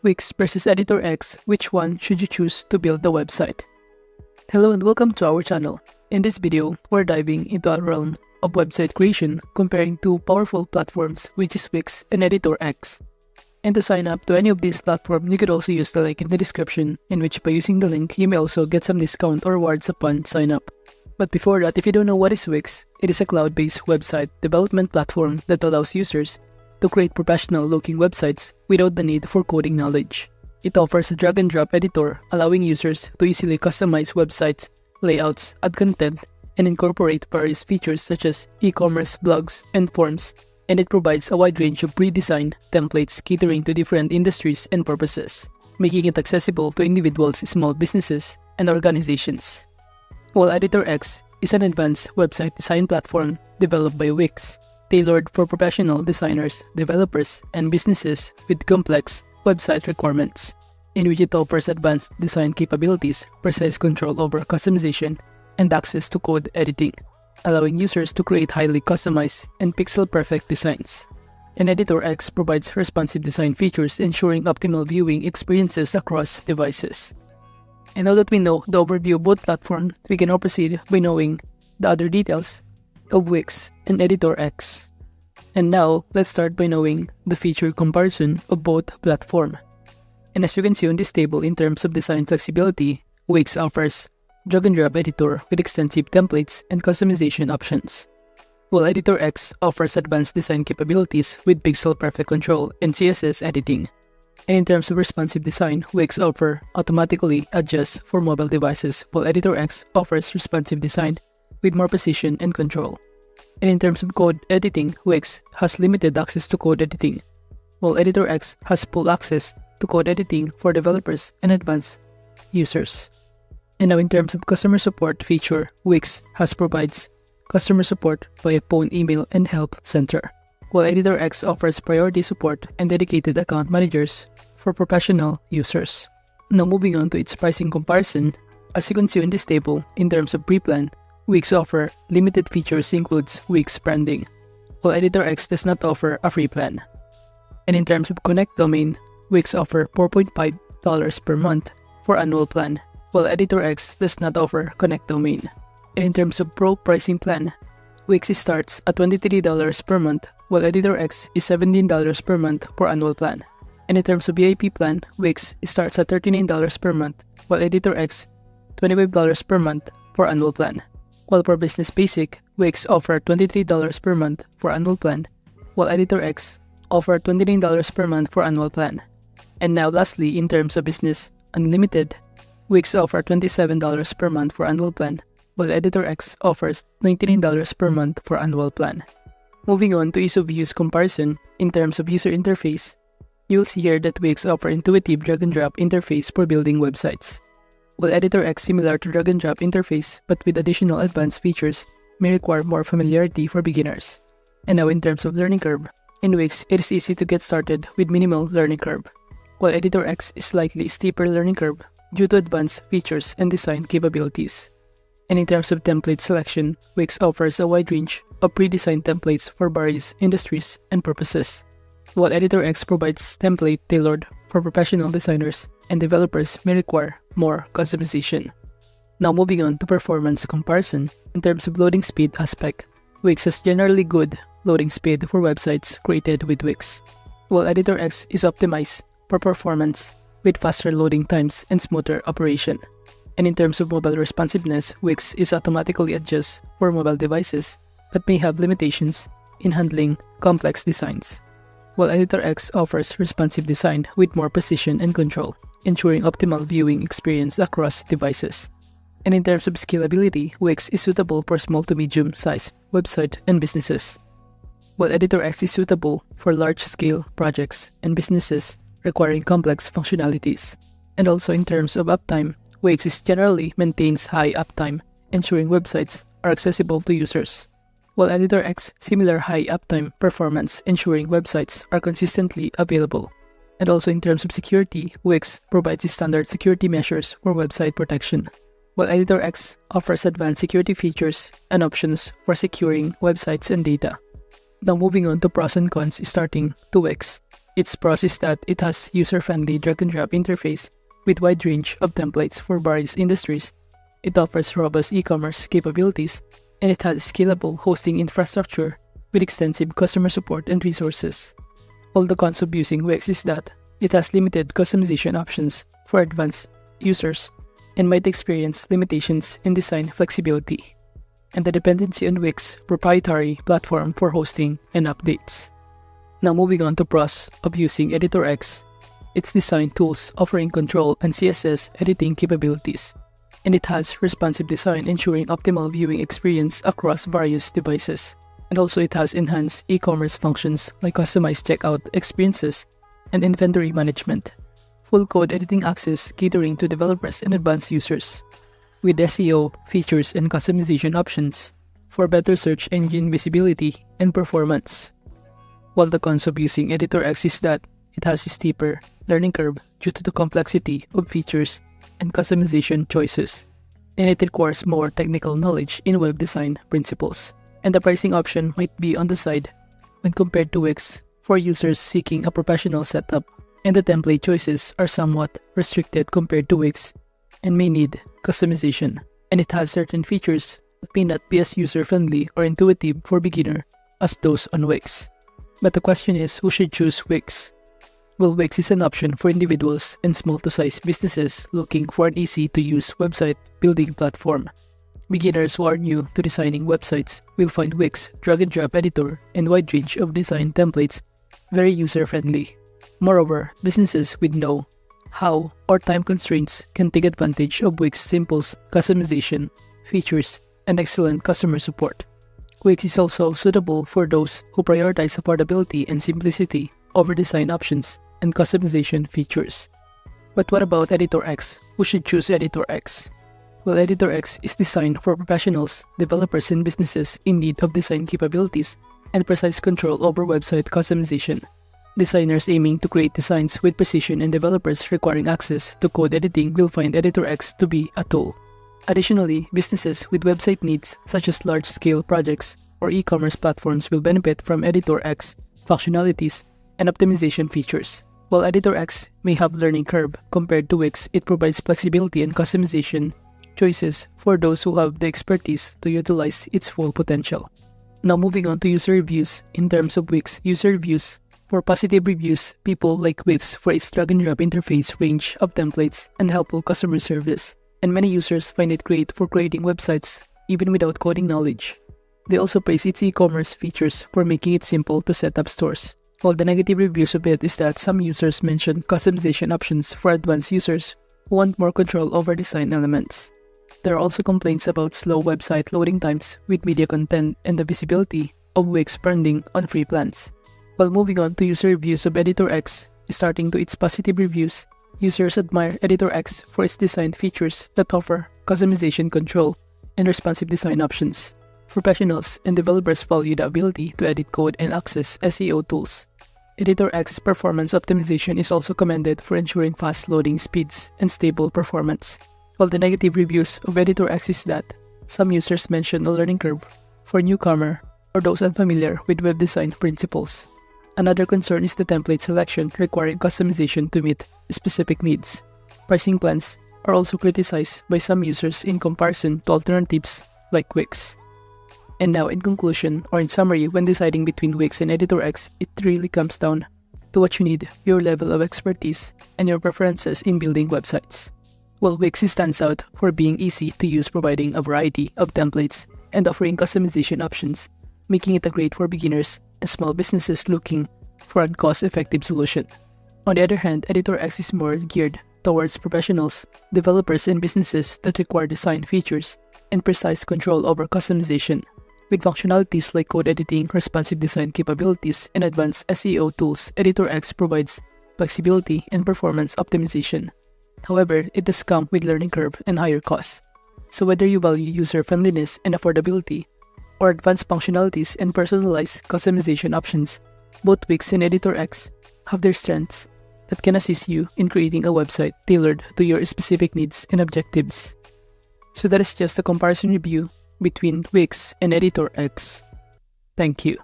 Wix versus Editor X, which one should you choose to build the website? Hello and welcome to our channel. In this video, we're diving into a realm of website creation comparing two powerful platforms, which is Wix and Editor X. And to sign up to any of these platforms, you could also use the link in the description, in which by using the link, you may also get some discount or rewards upon sign up. But before that, if you don't know what is Wix, it is a cloud-based website development platform that allows users to create professional-looking websites without the need for coding knowledge. It offers a drag-and-drop editor, allowing users to easily customize websites, layouts, add content, and incorporate various features such as e-commerce, blogs, and forms, and it provides a wide range of pre-designed templates catering to different industries and purposes, making it accessible to individuals, small businesses, and organizations. While Editor X is an advanced website design platform developed by Wix, tailored for professional designers, developers, and businesses with complex website requirements, in which it offers advanced design capabilities, precise control over customization, and access to code editing, allowing users to create highly customized and pixel-perfect designs. And Editor X provides responsive design features, ensuring optimal viewing experiences across devices. And now that we know the overview of both platforms, we can now proceed by knowing the other details of Wix and Editor X. And now, let's start by knowing the feature comparison of both platforms. And as you can see on this table, in terms of design flexibility, Wix offers drag-and-drop editor with extensive templates and customization options, while Editor X offers advanced design capabilities with pixel-perfect control and CSS editing. And in terms of responsive design, Wix automatically adjusts for mobile devices, while Editor X offers responsive design with more precision and control. And in terms of code editing, Wix has limited access to code editing, while Editor X has full access to code editing for developers and advanced users. And now in terms of customer support feature, Wix provides customer support via phone, email, and help center, while Editor X offers priority support and dedicated account managers for professional users. Now moving on to its pricing comparison, as you can see in this table, in terms of pre-plan, Wix offer limited features includes Wix branding, while Editor X does not offer a free plan. And in terms of Connect domain, Wix offer $4.5 per month for annual plan, while Editor X does not offer Connect domain. And in terms of Pro pricing plan, Wix starts at $23 per month, while Editor X is $17 per month for annual plan. And in terms of VIP plan, Wix starts at $39 per month, while Editor X $25 per month for annual plan. While for Business Basic, Wix offer $23 per month for annual plan, while Editor X offer $29 per month for annual plan. And now lastly, in terms of Business Unlimited, Wix offer $27 per month for annual plan, while Editor X offers $99 per month for annual plan. Moving on to ease of use comparison, in terms of user interface, you'll see here that Wix offer intuitive drag-and-drop interface for building websites, while Editor X, similar to drag-and-drop interface but with additional advanced features, may require more familiarity for beginners. And now in terms of learning curve, in Wix it is easy to get started with minimal learning curve, while Editor X is slightly steeper learning curve due to advanced features and design capabilities. And in terms of template selection, Wix offers a wide range of pre-designed templates for various industries and purposes, while Editor X provides template tailored for professional designers and developers may require more customization. Now moving on to performance comparison, in terms of loading speed aspect, Wix has generally good loading speed for websites created with Wix, while Editor X is optimized for performance with faster loading times and smoother operation. And in terms of mobile responsiveness, Wix is automatically adjust for mobile devices but may have limitations in handling complex designs, while Editor X offers responsive design with more precision and control, ensuring optimal viewing experience across devices. And in terms of scalability, Wix is suitable for small to medium-sized website and businesses, while Editor X is suitable for large-scale projects and businesses requiring complex functionalities. And also in terms of uptime, Wix generally maintains high uptime, ensuring websites are accessible to users, while Editor X similar high uptime performance, ensuring websites are consistently available. And also in terms of security, Wix provides standard security measures for website protection, while Editor X offers advanced security features and options for securing websites and data. Now moving on to pros and cons starting to Wix. Its pros is that it has user-friendly drag-and-drop interface with wide range of templates for various industries. It offers robust e-commerce capabilities, and it has scalable hosting infrastructure with extensive customer support and resources. All the cons of using Wix is that it has limited customization options for advanced users and might experience limitations in design flexibility, and the dependency on Wix proprietary platform for hosting and updates. Now moving on to pros of using Editor X. Its design tools offering control and CSS editing capabilities, and it has responsive design ensuring optimal viewing experience across various devices. And also it has enhanced e-commerce functions like customized checkout experiences and inventory management. Full code editing access catering to developers and advanced users, with SEO features and customization options for better search engine visibility and performance. While the cons of using Editor X is that it has a steeper learning curve due to the complexity of features and customization choices, and it requires more technical knowledge in web design principles. And the pricing option might be on the side when compared to Wix for users seeking a professional setup, and the template choices are somewhat restricted compared to Wix and may need customization, and it has certain features that may not be as user-friendly or intuitive for beginner as those on Wix. But the question is, who should choose Wix? Well, Wix is an option for individuals and small to size businesses looking for an easy-to-use website building platform. Beginners who are new to designing websites will find Wix drag-and-drop editor and wide range of design templates very user-friendly. Moreover, businesses with no, how, or time constraints can take advantage of Wix's simple customization, features, and excellent customer support. Wix is also suitable for those who prioritize affordability and simplicity over design options and customization features. But what about Editor X? Who should choose Editor X? Well, Editor X is designed for professionals, developers, and businesses in need of design capabilities and precise control over website customization. Designers aiming to create designs with precision and developers requiring access to code editing will find Editor X to be a tool. Additionally, businesses with website needs such as large-scale projects or e-commerce platforms will benefit from Editor X functionalities and optimization features. While Editor X may have learning curve compared to Wix, it provides flexibility and customization choices for those who have the expertise to utilize its full potential. Now moving on to user reviews. In terms of Wix user reviews, for positive reviews, people like Wix for its drag-and-drop interface, range of templates, and helpful customer service, and many users find it great for creating websites even without coding knowledge. They also praise its e-commerce features for making it simple to set up stores. While the negative reviews of it is that some users mention customization options for advanced users who want more control over design elements. There are also complaints about slow website loading times with media content and the visibility of Wix branding on free plans. While moving on to user reviews of Editor X, starting to its positive reviews, users admire Editor X for its design features that offer customization control and responsive design options. Professionals and developers value the ability to edit code and access SEO tools. Editor X performance optimization is also commended for ensuring fast loading speeds and stable performance. While the negative reviews of Editor X is that some users mention a learning curve for newcomer or those unfamiliar with web design principles. Another concern is the template selection requiring customization to meet specific needs. Pricing plans are also criticized by some users in comparison to alternatives like Wix. And now in conclusion, or in summary, when deciding between Wix and Editor X, it really comes down to what you need, your level of expertise, and your preferences in building websites. While Wix stands out for being easy to use, providing a variety of templates and offering customization options, making it a great for beginners and small businesses looking for a cost-effective solution. On the other hand, Editor X is more geared towards professionals, developers, and businesses that require design features and precise control over customization. With functionalities like code editing, responsive design capabilities, and advanced SEO tools, Editor X provides flexibility and performance optimization. However, it does come with learning curve and higher costs. So whether you value user-friendliness and affordability, or advanced functionalities and personalized customization options, both Wix and Editor X have their strengths that can assist you in creating a website tailored to your specific needs and objectives. So that is just a comparison review between Wix and Editor X. Thank you.